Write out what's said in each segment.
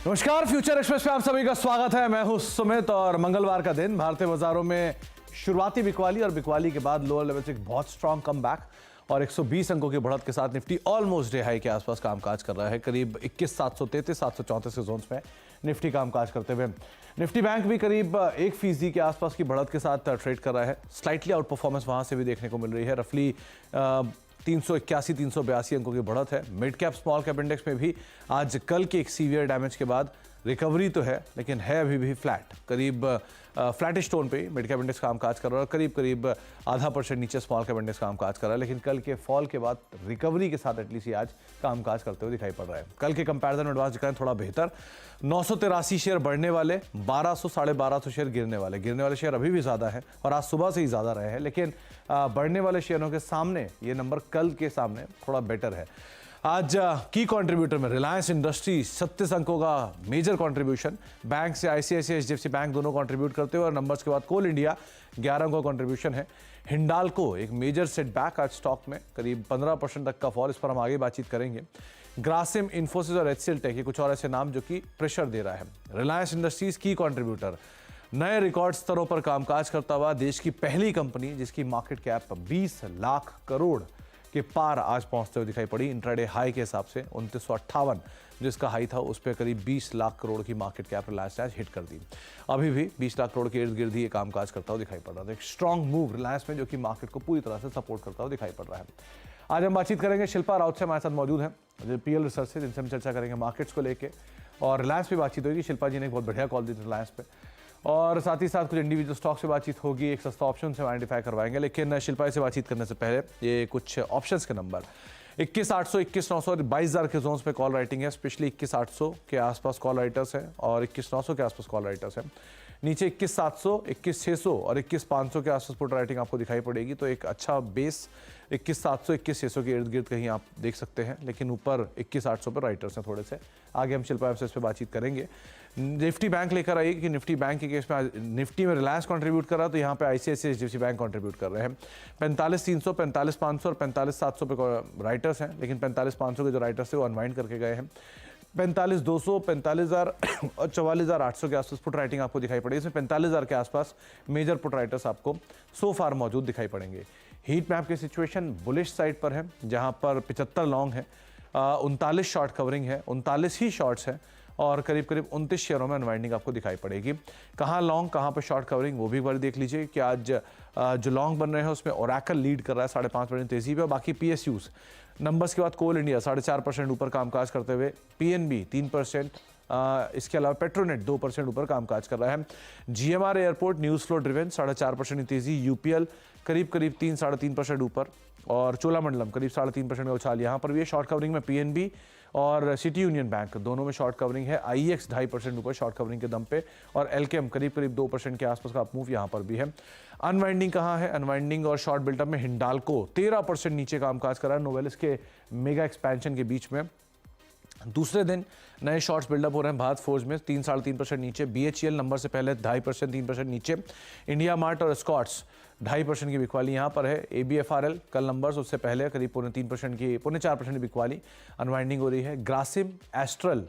नमस्कार, future express पे आप सभी का स्वागत है। मैं हूं सुमित और मंगलवार का दिन भारतीय बाजारों में शुरुआती बिकवाली और बिकवाली के बाद लोअर लेवल से एक बहुत स्ट्रांग कमबैक और 120 अंकों की बढ़त के साथ निफ्टी ऑलमोस्ट डे हाई के आसपास कामकाज कर रहा है। करीब 21,733 734 के जोन्स में निफ्टी कामकाज करते हुए निफ्टी बैंक भी करीब 1% के आसपास की बढ़त के साथ ट्रेड कर रहा है। स्लाइटली आउट परफॉर्मेंस वहां से भी देखने को मिल रही है। रफली 381-382 अंकों की बढ़त है। Mid cap small cap index में भी आज कल के एक सीवियर डैमेज के बाद रिकवरी तो है, लेकिन है अभी भी फ्लैट। करीब फ्लैटिश टोन पे मिड कैप इंडेक्स कामकाज कर रहा है और करीब 0.5% नीचे स्मॉल कैप इंडेक्स कामकाज कर रहा है। लेकिन कल के फॉल के बाद रिकवरी के साथ एटलीस्ट आज कामकाज करते हुए दिखाई पड़ रहा है। कल के कंपैरिजन में एडवांस दिखाएं थोड़ा बेहतर। 983 शेयर बढ़ने वाले, 1200 साढ़े 1200 शेयर गिरने वाले शेयर अभी भी ज्यादा है और आज सुबह से ही ज्यादा रहे हैं। लेकिन बढ़ने वाले शेयरों के सामने ये नंबर कल के सामने थोड़ा बेटर है। आज की कंट्रीब्यूटर में रिलायंस इंडस्ट्री 37 अंकों का मेजर कंट्रीब्यूशन, बैंक से आईसीआईसीआई एचडीएफसी बैंक दोनों कंट्रीब्यूट करते हुए और नंबर्स के बाद कोल इंडिया 11 अंकों का कंट्रीब्यूशन है। हिंडाल्को एक मेजर सेटबैक आज स्टॉक में, करीब 15% तक का फॉल, इस पर हम आगे बातचीत करेंगे। ग्रासिम, इन्फोसिस और एचसीएल टेक, ये कुछ और ऐसे नाम जो कि प्रेशर दे रहा है। रिलायंस इंडस्ट्रीज की कंट्रीब्यूटर नए रिकॉर्ड स्तरों पर कामकाज करता हुआ देश की पहली कंपनी जिसकी मार्केट कैप 20 लाख करोड़ के पार आज पहुंचते हुए दिखाई पड़ी। इंट्राडे हाई के हिसाब से 2958 जिसका हाई था, उस पर करीब 20 लाख करोड़ की मार्केट कैप रिलायंस ने आज हिट कर दी। अभी भी 20 लाख करोड़ के इर्द गिर्द ही ये कामकाज करता हुआ दिखाई पड़ रहा था। एक स्ट्रांग मूव रिलायंस में जो कि मार्केट को पूरी तरह से सपोर्ट करता हुआ दिखाई पड़ रहा है। आज हम बातचीत करेंगे, शिल्पा राउत से हमारे साथ मौजूद हैं जो पीएल रिसर्च से, जिनसे हम चर्चा करेंगे मार्केट्स को लेकर और रिलायंस पे बातचीत होगी। शिल्पा जी ने एक बहुत बढ़िया कॉल दी थी रिलायंस पे, और साथ ही साथ कुछ इंडिविजुअल स्टॉक से बातचीत होगी, एक सस्ता ऑप्शन से आइडेंटिफाई करवाएंगे। लेकिन शिल्पा से बातचीत करने से पहले ये कुछ ऑप्शंस के नंबर 21,800, 21,900 और 22,000 के जोन्स पे कॉल राइटिंग है। स्पेशली 21,800 के आसपास कॉल राइटर्स हैं और 21,900 के आसपास कॉल राइटर्स हैं। नीचे 21,700, 21,600 और 21,500 के आसपास पुट राइटिंग आपको दिखाई पड़ेगी। तो एक अच्छा बेस 21,700, 21,600 के इर्द गिर्द कहीं आप देख सकते हैं। लेकिन ऊपर 21,800 पर राइटर्स हैं थोड़े से। आगे हम शिल्पा से इस पर बातचीत करेंगे। निफ्टी बैंक लेकर आइए कि निफ्टी बैंक के केस में निफ्टी में रिलायंस कंट्रीब्यूट कर रहा है, तो यहाँ पे आईसीआईसीआई एचडीएफसी बैंक कंट्रीब्यूट कर रहे हैं। 45,300, 45,500 और 45,700 पे राइटर्स हैं। लेकिन 45,500 के जो राइटर्स थे वो अनवाइंड करके गए हैं। 45,200, 45,000 और 44,800 के आसपास पुट राइटिंग आपको दिखाई पड़ेगी। इसमें 45,000 के आसपास मेजर पुट राइटर्स आपको सो फार मौजूद दिखाई पड़ेंगे। हीट मैप की सिचुएशन बुलिश साइड पर है, जहां पर 75 लॉन्ग है, 39 शॉर्ट कवरिंग है, 39 ही शॉर्ट्स है और करीब 29 शेयरों में अनवाइंडिंग आपको दिखाई पड़ेगी। कहाँ लॉन्ग कहाँ पर शॉर्ट कवरिंग वो भी एक बार देख लीजिए कि आज जो लॉन्ग बन रहे हैं उसमें ओरेकल लीड कर रहा है 5.5% तेजी पे, और बाकी पीएसयूज नंबर्स के बाद कोल इंडिया 4.5% ऊपर कामकाज करते हुए, पीएनबी 3%, इसके अलावा पेट्रोनेट 2% ऊपर कामकाज कर रहा है। GMR airport news flow driven 4.5% तेजी, यूपीएल करीब 3-3.5% ऊपर और चोलामंडलम करीब 3.5% का उछाल। यहाँ पर भी शॉर्ट कवरिंग में पीएनबी और सिटी यूनियन बैंक दोनों में शॉर्ट कवरिंग है। आईएक्स 2.5% ऊपर शॉर्ट कवरिंग के दम पे और एलकेएम करीब 2% के आसपास का अपमूव यहाँ पर भी है। अनवाइंडिंग कहाँ है? अनवाइंडिंग और शॉर्ट बिल्टअप में हिंडाल्को 13% नीचे कामकाज कर रहा है नोवेलिस के मेगा एक्सपेंशन के बीच में। दूसरे दिन नए शॉर्ट्स बिल्डअप हो रहे हैं भारत फोर्ज में 3-3.5% नीचे। बीएचईएल नंबर से पहले 2.5% 3% नीचे। इंडिया मार्ट और स्कॉट्स 2.5% की बिकवाली यहाँ पर है। एबीएफआरएल कल नंबर्स उससे पहले करीब 3.25% की 4% की बिकवाली अनवाइंडिंग हो रही है। ग्रासिम, एस्ट्रल,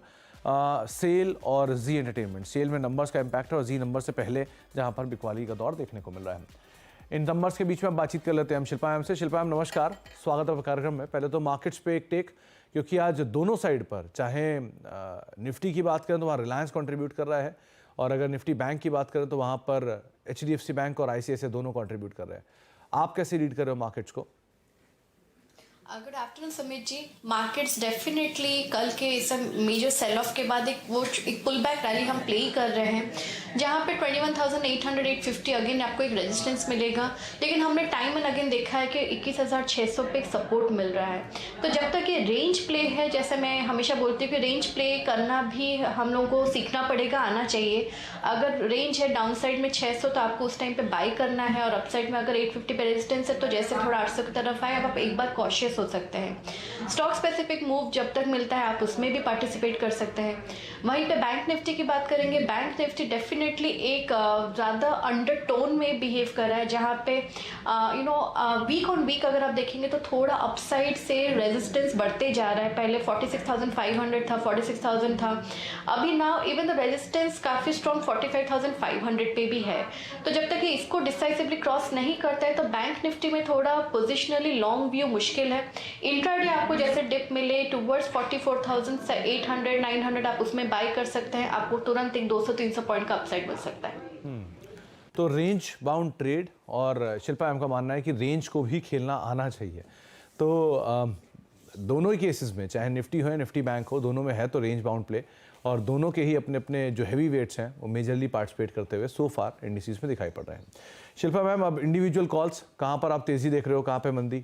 सेल और जी एंटरटेनमेंट, सेल में नंबर्स का इम्पैक्ट है और जी नंबर से पहले जहाँ पर बिकवाली का दौर देखने को मिल रहा है। इन नंबर्स के बीच में हम बातचीत कर लेते हैं हम शिल्पा मैम से। शिल्पा मैम नमस्कार, स्वागत है कार्यक्रम में। पहले तो मार्केट्स पे एक टेक, क्योंकि आज दोनों साइड पर, चाहे निफ्टी की बात करें तो वहाँ रिलायंस कंट्रीब्यूट कर रहा है और अगर निफ्टी बैंक की बात करें तो वहाँ पर एचडीएफसी बैंक और आईसीआईसीआई दोनों कंट्रीब्यूट कर रहे हैं। आप कैसे रीड कर रहे हो मार्केट्स को? Good afternoon Sumit ji. Markets definitely कल के इस मेजर सेल ऑफ के बाद एक पुल बैक रैली हम प्ले ही कर रहे हैं, जहाँ पे 21,800-850 अगेन आपको एक रेजिस्टेंस मिलेगा। लेकिन हमने टाइम एंड अगेन देखा है कि 21,600 पे एक सपोर्ट मिल रहा है। तो जब तक ये रेंज प्ले है, जैसे मैं हमेशा बोलती हूँ कि रेंज प्ले करना भी हम लोगों को सीखना पड़ेगा, आना चाहिए। अगर रेंज है डाउन साइड में 600 तो आपको उस टाइम पे बाई करना है, और अप साइड में अगर 850 पे रेजिस्टेंस है तो जैसे थोड़ा 800 की तरफ आए अब आप एक बार कॉशियस हो सकते हैं। स्टॉक स्पेसिफिक मूव जब तक मिलता है आप उसमें भी पार्टिसिपेट कर सकते हैं। वहीं पे बैंक निफ्टी की बात करेंगे, बैंक निफ्टी डेफिनेटली एक ज़्यादा अंडरटोन में बिहेव कर रहा है, जहाँ पे वीक ऑन वीक अगर आप देखेंगे तो थोड़ा अपसाइड से रेजिस्टेंस बढ़ते जा रहा है। पहले 46,500 था, 46,000 था, अभी नाउ इवन द रेजिस्टेंस काफ़ी स्ट्रॉन्ग 45,500 पे भी है। तो जब तक ये इसको डिसाइसिवली क्रॉस नहीं करता है तो बैंक निफ्टी में थोड़ा पोजिशनली लॉन्ग व्यू मुश्किल है। इंट्राडे आपको जैसे डिप मिले टूवर्ड्स 44,800 900 आप उसमें बाय कर सकते हैं, आपको तुरंत एक 200-300 पॉइंट का अपसाइड मिल सकता है। तो रेंज बाउंड ट्रेड, और शिल्पा मैम का मानना है कि रेंज को भी खेलना आना चाहिए। तो दोनों ही केसेस में, चाहे निफ्टी हो या निफ्टी बैंक हो, दोनों में है तो रेंज बाउंड प्ले, और दोनों के ही अपने अपने जो हैवी वेट्स हैं वो मेजरली पार्टिसिपेट करते हुए सो फार इंडिसेस में दिखाई पड़ रहे हैं। शिल्पा मैम, अब इंडिविजुअल कॉल्स, कहाँ पर आप तेज़ी देख रहे हो, कहाँ पे मंदी?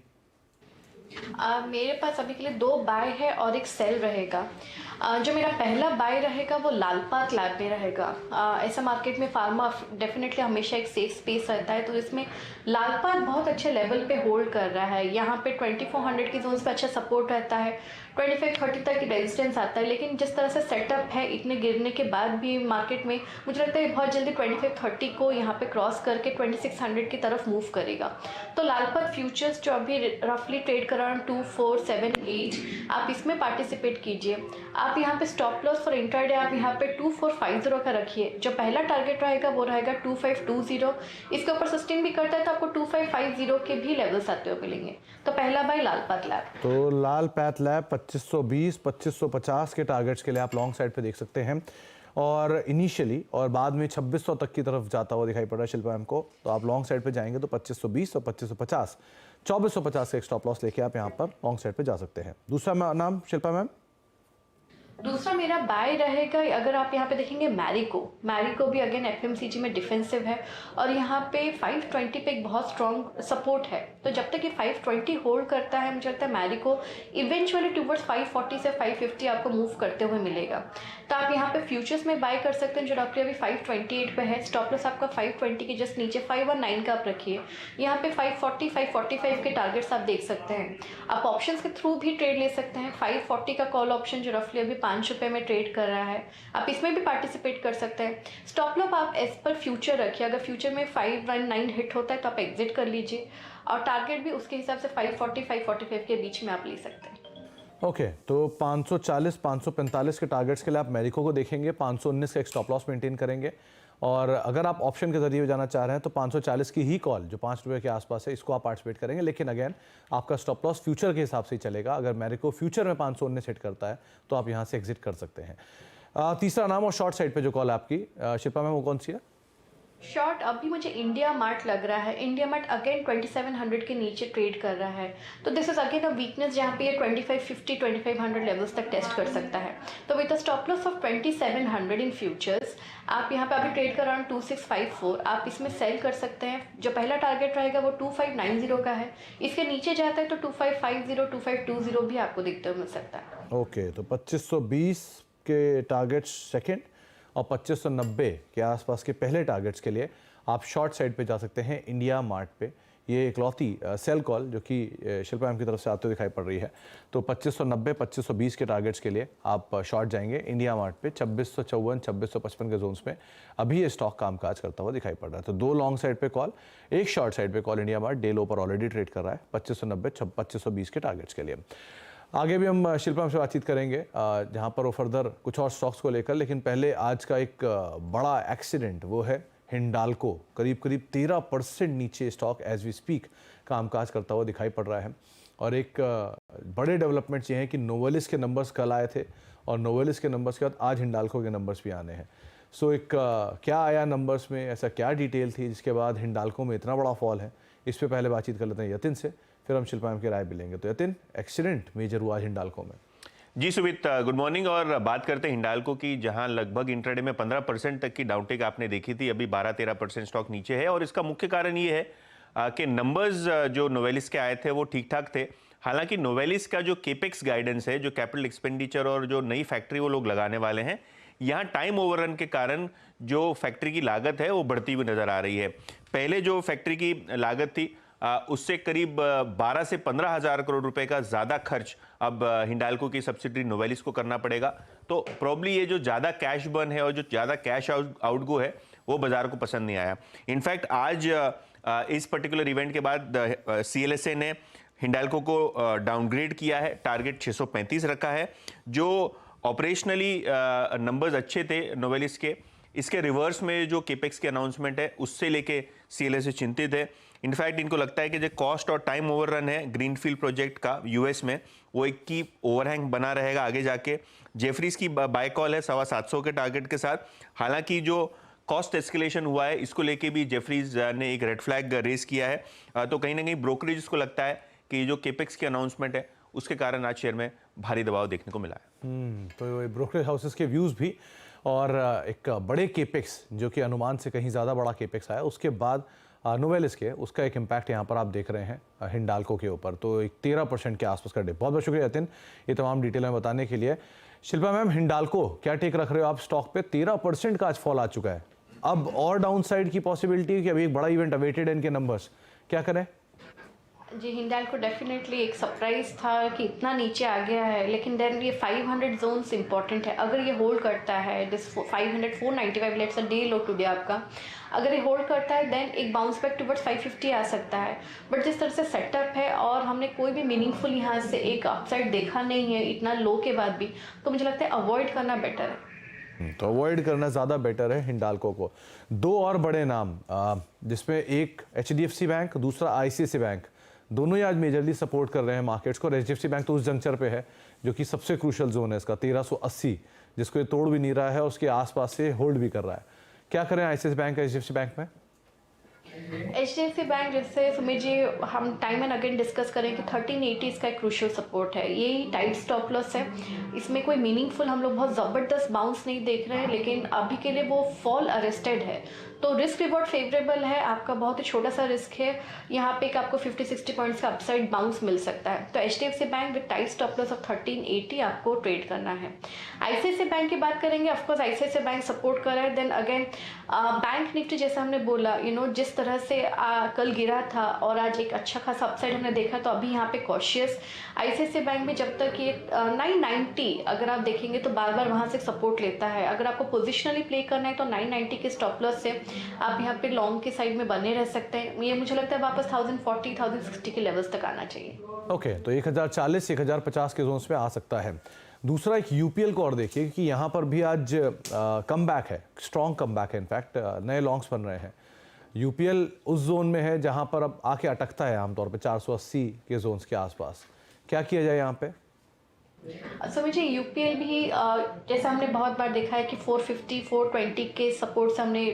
मेरे पास अभी के लिए 2 बाय है और एक सेल रहेगा। जो मेरा पहला बाय रहेगा वो लालपात लैब में रहेगा। ऐसा मार्केट में फार्मा डेफिनेटली हमेशा एक सेफ स्पेस रहता है, तो इसमें लालपात बहुत अच्छे लेवल पे होल्ड कर रहा है। यहाँ पे 2400 की जोन्स पे अच्छा सपोर्ट रहता है, 2530 तक रेजिस्टेंस आता है, लेकिन जिस तरह से सेटअप है इतने गिरने के बाद भी मार्केट में मुझे लगता है बहुत जल्दी 2530 को यहाँ पे क्रॉस करके 2600 की तरफ मूव करेगा। तो लालपात फ्यूचर्स जो अभी रफली ट्रेड कर अराउंड 2478, आप इसमें पार्टिसिपेट कीजिए। आप यहाँ पे स्टॉप लॉस फॉर इंट्राडे आप यहाँ पे 2450 का रखिए। जो पहला टारगेट रहेगा वो रहेगा 2520। इसके ऊपर सस्टेन भी करता है तो आपको 2550 के भी लेवल्स आते हुए मिलेंगे। तो पहला बाय लालपात लैब। तो लालपात लैब 2520 2550 के टारगेट्स के लिए आप लॉन्ग साइड पे देख सकते हैं, और इनिशियली और बाद में 2600 तक की तरफ जाता हुआ दिखाई पड़ रहा है शिल्पा मैम को। तो आप लॉन्ग साइड पे जाएंगे तो 2520 और 2550, 2450 का एक स्टॉप लॉस लेके आप यहाँ पर लॉन्ग साइड पे जा सकते हैं। दूसरा नाम शिल्पा मैम? दूसरा मेरा बाय रहेगा, अगर आप यहाँ पे देखेंगे मैरिको भी अगेन एफएमसीजी में डिफेंसिव है, और यहाँ पे 520 पे एक बहुत स्ट्रॉन्ग सपोर्ट है। तो जब तक ये 520 होल्ड करता है मुझे लगता है मैरिको इवेंचुअली टुवर्ड्स 540 से 550 आपको मूव करते हुए मिलेगा। तो आप यहाँ पे फ्यूचर्स में बाय कर सकते हैं, जो डॉक्टर अभी 528 पे है। स्टॉप लॉस आपका 520 के जस्ट नीचे 519 का आप रखिए। यहाँ पे 540 545 के टारगेट्स आप देख सकते हैं। आप ऑप्शंस के थ्रू भी ट्रेड ले सकते हैं। 540 का कॉल ऑप्शन जो रफली अभी 5 रुपये में ट्रेड कर रहा है, आप इसमें भी पार्टिसिपेट कर सकते हैं। स्टॉप लॉस आप एज पर फ्यूचर रखिए, अगर फ्यूचर में 519 हिट होता है तो आप एग्जिट कर लीजिए, और टारगेट भी उसके हिसाब से 540 545 के बीच में आप ले सकते हैं। ओके, तो 540 545 के टारगेट्स के लिए आप मैरिको को देखेंगे, 519 का एक स्टॉप लॉस मेंटेन करेंगे, और अगर आप ऑप्शन के जरिए जाना चाह रहे हैं तो 540 की ही कॉल जो 5 रुपये के आसपास है, इसको आप पार्टिसिपेट करेंगे। लेकिन अगेन आपका स्टॉप लॉस फ्यूचर के हिसाब से ही चलेगा। अगर मैरिको फ्यूचर में 519 हिट करता है तो आप यहाँ से एग्जिट कर सकते हैं। तीसरा नाम और शॉर्ट साइड पे जो कॉल आपकी शिल्पा मैम, वो कौन सी है? शॉर्ट अभी मुझे इंडिया मार्ट लग रहा है। इंडिया मार्ट अगेन 2700 के नीचे ट्रेड कर रहा है, तो this is again a weakness जहाँ पे ये 2550 2500 लेवल्स तक टेस्ट कर सकता है। तो with a stop loss of 2700 in futures आप यहाँ पे अभी ट्रेड कर अराउंड 2654 आप इसमें सेल कर सकते हैं। जो पहला टारगेट रहेगा वो 2590 का है, इसके नीचे जाता है तो 2550 2520 भी आपको दिखते हुए मिल सकता है। ओके, तो 2520 के टारगेट्स सेकेंड और 2590 के आसपास के पहले टारगेट्स के लिए आप शॉर्ट साइड पे जा सकते हैं इंडिया मार्ट पे। ये इकलौती सेल कॉल जो कि शिल्पा मैम की तरफ से आते हुए दिखाई पड़ रही है। तो 2590 2520 के टारगेट्स के लिए आप शॉर्ट जाएंगे इंडिया मार्ट पे। 2654 2655 के जोन्स में अभी ये स्टॉक कामकाज करता हुआ दिखाई पड़ रहा है। तो 2 लॉन्ग साइड पे कॉल, एक शॉर्ट साइड पे कॉल इंडिया मार्ट डे लो पर ऑलरेडी ट्रेड कर रहा है 2590 2520 के टारगेट्स के लिए। आगे भी हम शिल्पा से बातचीत करेंगे जहां पर वो फर्दर कुछ और स्टॉक्स को लेकर, लेकिन पहले आज का एक बड़ा एक्सीडेंट वो है हिंडाल्को। करीब 13% नीचे स्टॉक एज वी स्पीक कामकाज करता हुआ दिखाई पड़ रहा है। और एक बड़े डेवलपमेंट्स ये हैं कि नोवेलिस के नंबर्स कल आए थे, और नोवेलिस के नंबर्स के बाद आज हिंडाल्को के नंबर्स भी आने हैं। सो एक क्या आया नंबर्स में, ऐसा क्या डिटेल थी जिसके बाद हिंडाल्को में इतना बड़ा फॉल है, इस पर पहले बातचीत कर लेते हैं यतिन से, फिर हम शिल्पा मैम की राय भी लेंगे। तो यतिन, एक्सीडेंट मेजर हुआ हिंडाल्को में। जी सुमित, गुड मॉर्निंग। और बात करते हैं हिंडाल्को की, जहां लगभग इंट्राडे में 15% तक की डाउनटेक आपने देखी थी। अभी 12-13% स्टॉक नीचे है, और इसका मुख्य कारण ये है कि नंबर्स जो नोवेलिस के आए थे वो ठीक ठाक थे। हालांकि नोवेलिस का जो केपेक्स गाइडेंस है, जो कैपिटल एक्सपेंडिचर और जो नई फैक्ट्री वो लोग लगाने वाले हैं, यहाँ टाइम ओवररन के कारण जो फैक्ट्री की लागत है वो बढ़ती हुई नजर आ रही है। पहले जो फैक्ट्री की लागत थी उससे करीब 12 से 15 हजार करोड़ रुपए का ज्यादा खर्च अब हिंडाल्को की सब्सिडरी नोवेलिस को करना पड़ेगा। तो प्रॉब्ली ये जो ज्यादा कैश बर्न है और जो ज्यादा कैश आउटगो है वो बाजार को पसंद नहीं आया। इनफैक्ट आज इस पर्टिकुलर इवेंट के बाद CLSA ने हिंडाल्को को डाउनग्रेड किया है, टारगेट 635 रखा है। जो ऑपरेशनली नंबर्स अच्छे थे नोवेलिस के, इसके रिवर्स में जो केपेक्स की अनाउंसमेंट है उससे लेके CLSA चिंतित है। इनफैक्ट इनको लगता है कि जो कॉस्ट और टाइम ओवररन है ग्रीनफील्ड प्रोजेक्ट का US में, वो एक की ओवरहैंग बना रहेगा आगे जाके। जेफरीज की बाय कॉल है 725 के टारगेट के साथ। हालांकि जो कॉस्ट एस्केलेशन हुआ है इसको लेके भी जेफरीज ने एक रेड फ्लैग रेज किया है। तो कहीं ना कहीं ब्रोकरेज को लगता है कि जो केपेक्स की अनाउंसमेंट है उसके कारण आज शेयर में भारी दबाव देखने को मिला है। तो ब्रोकरेज हाउसेस के व्यूज़ भी और एक बड़े केपेक्स जो कि अनुमान से कहीं ज़्यादा बड़ा केपेक्स आया उसके बाद नोवेलिस के, उसका एक इम्पैक्ट यहाँ पर आप देख रहे हैं हिंडाल्को के ऊपर। तो एक 13% के आसपास का डिप। बहुत बहुत शुक्रिया यतिन ये तमाम डिटेल में बताने के लिए। शिल्पा मैम, हिंडाल्को क्या टेक रख रहे हो आप स्टॉक पे? 13% का आज फॉल आ चुका है। अब और डाउन साइड की पॉसिबिलिटी है कि अभी एक बड़ा इवेंट अवेटेड है इनके नंबर्स, क्या करें? जी, हिंडाल्को डेफिनेटली एक सरप्राइज था कि इतना नीचे आ गया है, लेकिन देन ये 500 जोन्स इंपॉर्टेंट है। अगर ये होल्ड करता है this 495 let's a day low today आपका, अगर ये होल्ड करता है देन एक बाउंस बैक टुवर्ड्स 550 आ सकता है। बट जिस तरह से सेटअप है और हमने कोई भी मीनिंगफुल यहाँ से एक अपसाइड देखा नहीं है इतना लो के बाद भी, तो मुझे लगता है अवॉइड करना बेटर है। तो अवॉइड करना ज़्यादा बेटर है हिंडाल्को को। दो और बड़े नाम जिसमें एक HDFC बैंक, दूसरा ICICI बैंक, दोनों ही आज मेजरली सपोर्ट कर रहे हैं मार्केट्स को। HDFC बैंक तो उस जंक्चर पे है जो कि सबसे क्रूशल जोन है इसका 1380, जिसको ये तोड़ भी नहीं रहा है, उसके आसपास से होल्ड भी कर रहा है। क्या करें ICICI बैंक, HDFC बैंक में? HDFC बैंक जैसे सुमित जी हम टाइम एंड अगेन डिस्कस करें कि 1380 इसका एक क्रूशियल सपोर्ट है, यही टाइट स्टॉप लॉस है। इसमें कोई मीनिंगफुल हम लोग बहुत ज़बरदस्त बाउंस नहीं देख रहे हैं, लेकिन अभी के लिए वो फॉल अरेस्टेड है, तो रिस्क रिवॉर्ड फेवरेबल है। आपका बहुत ही छोटा सा रिस्क है, यहाँ पे एक आपको 50-60 पॉइंट्स का अपसाइड बाउंस मिल सकता है। तो HDFC bank with tight stop loss of 1380 आपको ट्रेड करना है। ICICI बैंक की बात करेंगे, ऑफकोर्स ICICI बैंक सपोर्ट कर रहा है। देन अगेन बैंक निफ्टी जैसे हमने बोला जिस तरह से कल गिरा था और आज एक अच्छा खासा अपसाइड हमने देखा, तो अभी यहाँ पे कॉशियस। ICICI बैंक में जब तक ये 990 अगर आप देखेंगे तो बार बार वहाँ से सपोर्ट लेता है। अगर आपको पोजिशनली प्ले करना है तो 990 के स्टॉप लॉस से आप यहाँ पे लॉन्ग के साइड में बने रह सकते हैं। ये मुझे लगता है वापस 1040 1060 के लेवल्स तक आना चाहिए। ओके, तो 1040 1050 के जोन्स पे आ सकता है। दूसरा एक UPL को और देखिए कि यहाँ पर भी आज कम बैक है, स्ट्रॉन्ग कम बैक है। इनफैक्ट नए लॉन्ग्स बन रहे हैं। UPL उस जोन में है जहाँ पर अब आके अटकता है आमतौर पे 480 के जोन्स के आसपास। क्या किया जाए यहाँ पे? समझिए UPL भी जैसा हमने बहुत बार देखा है कि 450 420 के सपोर्ट से हमने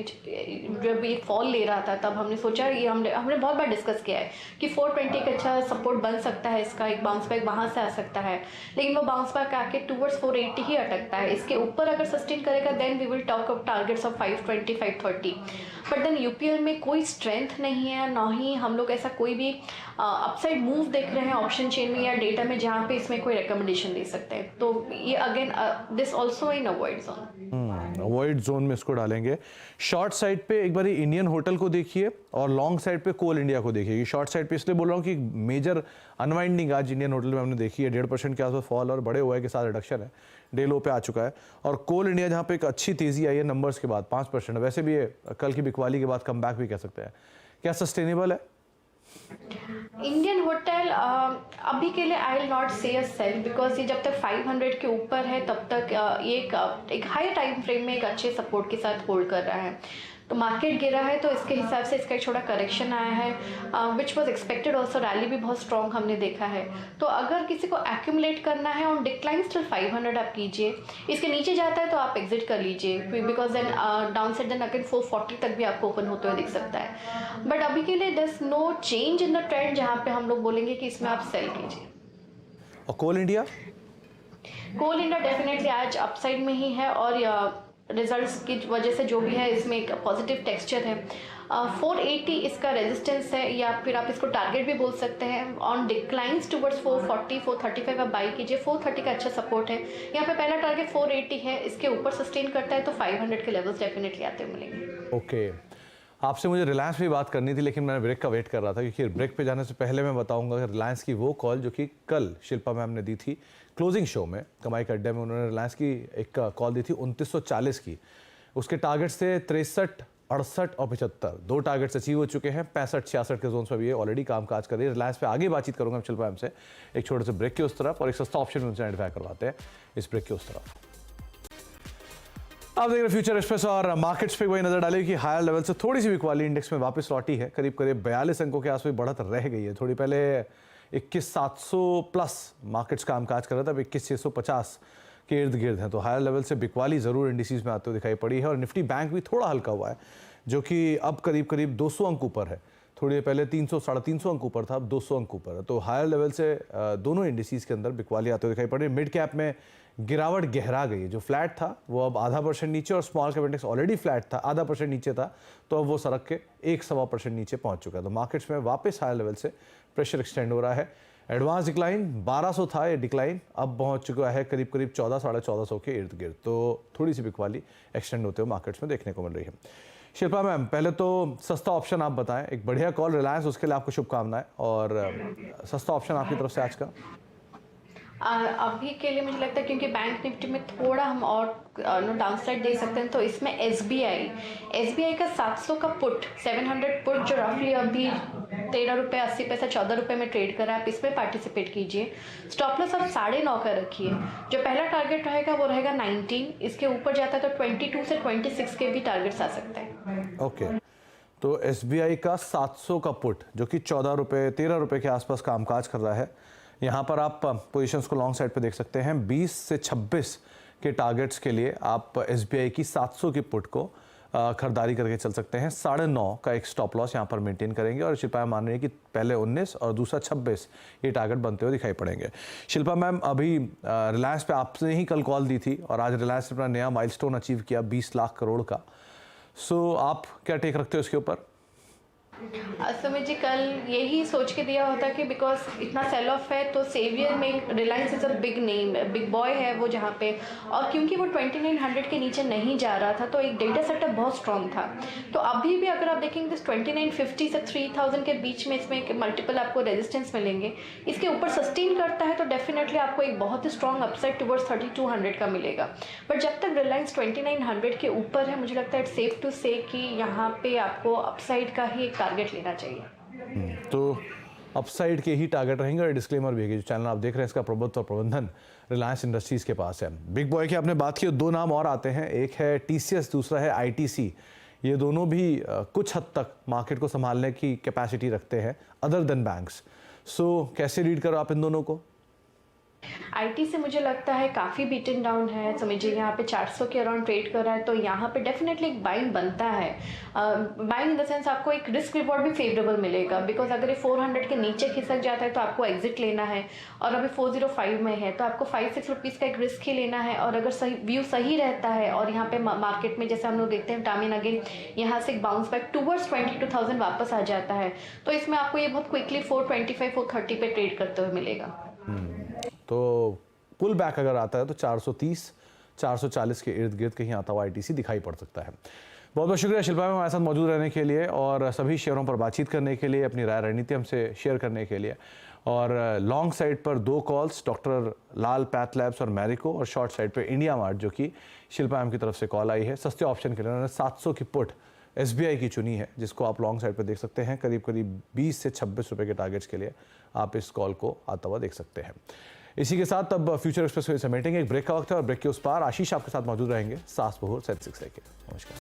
जब ये फॉल ले रहा था तब हमने सोचा ये हमने बहुत बार डिस्कस किया है कि 420 का अच्छा सपोर्ट बन सकता है, इसका एक बाउंस बैक वहाँ से आ सकता है, लेकिन वो बाउंस बैक आके टूवर्ड्स 480 ही अटकता है। इसके ऊपर अगर सस्टेन करेगा then we will talk up targets of 520 530। But then UPL में कोई स्ट्रेंथ नहीं है, ना ही हम लोग ऐसा कोई भी अपसाइड मूव देख रहे हैं ऑप्शन चेन में या डेटा में जहाँ पे इसमें कोई रिकमेंडेशन दे सकते हैं। तो ये again this also in avoid zone. Avoid zone में इसको डालेंगे। शॉर्ट साइड पे एक बार इंडियन होटल को देखिए और लॉन्ग साइड पे कोल इंडिया को देखिए। शॉर्ट साइड पे इसलिए बोल रहा हूँ कि मेजर अनवाइंडिंग आज इंडियन होटल में हमने देखी है। 1.5% के आसपास फॉल और बड़े ओआई के साथ रिडक्शन है, डे लो पे आ चुका है। और कोल इंडिया जहाँ पे एक अच्छी तेजी आई है नंबर्स के बाद 5%, वैसे भी ये कल की बिकवाली के बाद कम बैक भी कह सकते हैं। क्या सस्टेनेबल है? इंडियन होटल अभी के लिए आई विल नॉट से अ सेल, बिकॉज ये जब तक 500 के ऊपर है तब तक ये एक हाई टाइम फ्रेम में एक अच्छे सपोर्ट के साथ होल्ड कर रहा है। तो मार्केट गिरा है तो इसके हिसाब से इसका एक छोटा करेक्शन आया है which was expected. Also rally भी बहुत स्ट्रॉन्ग हमने देखा है। तो अगर किसी को एक्यूमुलेट करना है ऑन डिक्लाइन टिल 500 आप कीजिए, इसके नीचे जाता है तो आप एग्जिट कर लीजिए, because then downside then again 440 तक भी आपको ओपन होते हुए दिख सकता है। बट अभी के लिए there is no change in the trend जहाँ पे हम लोग बोलेंगे कि इसमें आप सेल कीजिए। और कोल इंडिया डेफिनेटली आज अपसाइड में ही है और रिजल्ट्स की वजह से जो भी है इसमें एक पॉजिटिव टेक्सचर है। 480 इसका रेजिस्टेंस है या फिर आप इसको टारगेट भी बोल सकते हैं। ऑन डिक्लाइंस टुवर्ड्स 440 435 आप बाई कीजिए। 430 का अच्छा सपोर्ट है, यहाँ पे पहला टारगेट 480 है, इसके ऊपर सस्टेन करता है तो 500 के लेवल्स डेफिनेटली आते मिलेंगे। ओके, आपसे मुझे रिलायंस पे बात करनी थी, लेकिन मैंने ब्रेक का वेट कर रहा था, क्योंकि ब्रेक पे जाने से पहले मैं बताऊंगा कि रिलायंस की वो कॉल जो कि कल शिल्पा मैम ने दी थी क्लोजिंग शो में कमाई के अड्डे में। उन्होंने रिलायंस की एक कॉल दी थी 2940 की। उसके टारगेट्स थे 63, 68 और 75। 2 टारगेट्स अचीव हो चुके हैं। 65, 66 के जोन पर भी ये ऑलरेडी काम काज कर रही है। रिलायंस पे आगे बातचीत करूंगा शिल्पा मैम से एक छोटे से ब्रेक के उस तरफ, और एक सस्ता ऑप्शन उनसे आइडेंटिफाई करवाते हैं इस ब्रेक के उस तरफ। आप देख रहे फ्यूचर एक्सप्रेस और मार्केट्स पे वही नजर डालेगी कि हायर लेवल से थोड़ी सी बिकवाली इंडेक्स में वापस लौटी है। करीब करीब 42 अंकों के आसपास बढ़त रह गई है। थोड़ी पहले 21,700 प्लस मार्केट्स कामकाज कर रहा था, अब 21,650 के इर्द गिर्द है। तो हायर लेवल से बिकवाली जरूर इंडिसेस में आते हुए दिखाई पड़ी है। और निफ्टी बैंक भी थोड़ा हल्का हुआ है, जो कि अब करीब करीब 200 अंक ऊपर है। थोड़ी देर पहले 300, 350 अंक ऊपर था, अब 200 अंक ऊपर है। तो हायर लेवल से दोनों इंडिसेस के अंदर बिकवाली आते हुए दिखाई पड़ रही है। मिड कैप में गिरावट गहरा गई है। जो फ्लैट था वो अब 0.5% नीचे, और small cap index already flat था, 0.5% नीचे था, तो अब वो सरक के 1.25% नीचे पहुंच चुका है। तो मार्केट्स में वापस हायर लेवल से प्रेशर एक्सटेंड हो रहा है। एडवांस डिक्लाइन 1200 था, ये डिक्लाइन अब पहुंच चुका है करीब करीब 14, 1450 के इर्द गिर्द। तो थोड़ी सी बिकवाली एक्सटेंड होते हुए मार्केट्स में देखने को मिल रही है। शिल्पा मैम, पहले तो सस्ता ऑप्शन आप बताएं। एक बढ़िया कॉल रिलायंस, उसके लिए आपको शुभकामनाएं। और सस्ता ऑप्शन आपकी तरफ से आज का? अभी के लिए मुझे लगता है क्योंकि बैंक निफ्टी में थोड़ा हम और डाउनसाइड दे सकते हैं, तो इसमें एसबीआई का 700 का पुट, 700 पुट जो रफली अभी 13 रुपये 80 पैसा 14 रुपये में ट्रेड कर रहा है, आप इसमें पार्टिसिपेट कीजिए। स्टॉप लॉस आप 9.5 का रखिए। जो पहला टारगेट रहेगा वो रहेगा 19, इसके ऊपर जाता है तो 22 से 26 के भी टारगेट्स आ सकते हैं। ओके, तो एसबीआई का 700 का पुट जो कि 14 रुपये 13 रुपये के आसपास कामकाज कर रहा है, यहाँ पर आप पोजीशंस को लॉन्ग साइड पे देख सकते हैं। 20 से 26 के टारगेट्स के लिए आप एसबीआई की 700 की पुट को खरीदारी करके चल सकते हैं। 9.5 का एक स्टॉप लॉस यहाँ पर मेंटेन करेंगे। और शिल्पा मान रही है कि पहले 19 और दूसरा 26 ये टारगेट बनते हुए दिखाई पड़ेंगे। शिल्पा मैम, अभी रिलायंस पे आपने ही कल कॉल दी थी, और आज रिलायंस ने अपना नया माइलस्टोन अचीव किया 20 लाख करोड़ का। सो आप क्या टेक रखते हो इसके ऊपर? सुमित जी, कल यही सोच के दिया होता कि बिकॉज इतना सेल ऑफ है तो सेवियर में Reliance is a big name, big boy है वो जहाँ पे, और क्योंकि वो 2900 के नीचे नहीं जा रहा था तो एक डेटा सेटअप बहुत स्ट्रॉन्ग था। तो अभी भी अगर आप देखेंगे 2950 से 3000 के बीच में इसमें मल्टीपल आपको रेजिस्टेंस मिलेंगे। इसके ऊपर सस्टेन करता है तो डेफिनेटली आपको एक बहुत ही स्ट्रॉन्ग अपसाइड टुवर्ड्स 3200 का मिलेगा। बट जब तक रिलायंस 2900 के ऊपर है, मुझे लगता है इट्स सेफ टू से कि यहाँ पे आपको अपसाइड का ही एक टारगेट लेना चाहिए। तो अपसाइड के ही टारगेट रहेंगे। और डिस्क्लेमर भी है कि जो चैनल आप देख रहे हैं इसका प्रभुत्व और प्रबंधन रिलायंस इंडस्ट्रीज के पास है। बिग बॉय की आपने बात की, 2 नाम और आते हैं, एक है टीसीएस, दूसरा है आईटीसी। ये दोनों भी कुछ हद तक मार्केट को संभालने की कैपेसिटी रखते हैं अदर देन बैंक्स। सो कैसे रीड करो आप इन दोनों को? आईटी से मुझे लगता है काफ़ी बीटन डाउन है। समझिए यहाँ पे 400 के अराउंड ट्रेड कर रहा है, तो यहाँ पे डेफिनेटली एक बाइंग बनता है। बाइंग इन द सेंस आपको एक रिस्क रिवॉर्ड भी फेवरेबल मिलेगा, बिकॉज अगर ये 400 के नीचे खिसक जाता है तो आपको एग्जिट लेना है, और अभी 405 में है तो आपको 5-6 रुपीज़ का एक रिस्क ही लेना है। और अगर सही व्यू सही रहता है और यहाँ पे मार्केट में जैसे हम लोग देखते हैं टाइम एंड अगेन यहाँ से एक बाउंस बैक टूवर्ड्स 22,000 वापस आ जाता है, तो इसमें आपको ये बहुत क्विकली 425, 430 पे ट्रेड करते हुए मिलेगा। तो पुल बैक अगर आता है तो 430, 440 के इर्द गिर्द कहीं आता हुआ आईटीसी दिखाई पड़ सकता है। बहुत बहुत शुक्रिया शिल्पा में हमारे साथ मौजूद रहने के लिए, और सभी शेयरों पर बातचीत करने के लिए, अपनी राय रणनीति हमसे शेयर करने के लिए। और लॉन्ग साइड पर 2 कॉल्स, डॉक्टर लाल पैथ लैब्स और मैरिको, और शॉर्ट साइड पर इंडिया मार्ट जो कि शिल्पा मैम की तरफ से कॉल आई है। सस्ते ऑप्शन के लिए उन्होंने 700 की पुट एसबीआई की चुनी है, जिसको आप लॉन्ग साइड पर देख सकते हैं। करीब करीब 20 से 26 रुपये के टारगेट्स के लिए आप इस कॉल को आता हुआ देख सकते हैं। इसी के साथ अब फ्यूचर एक्सप्रेस को समेटेंगे। एक ब्रेक का वक्त है, और ब्रेक के उस पार आशीष आपके साथ मौजूद रहेंगे, सास बहू सेट 6 लेके। नमस्कार।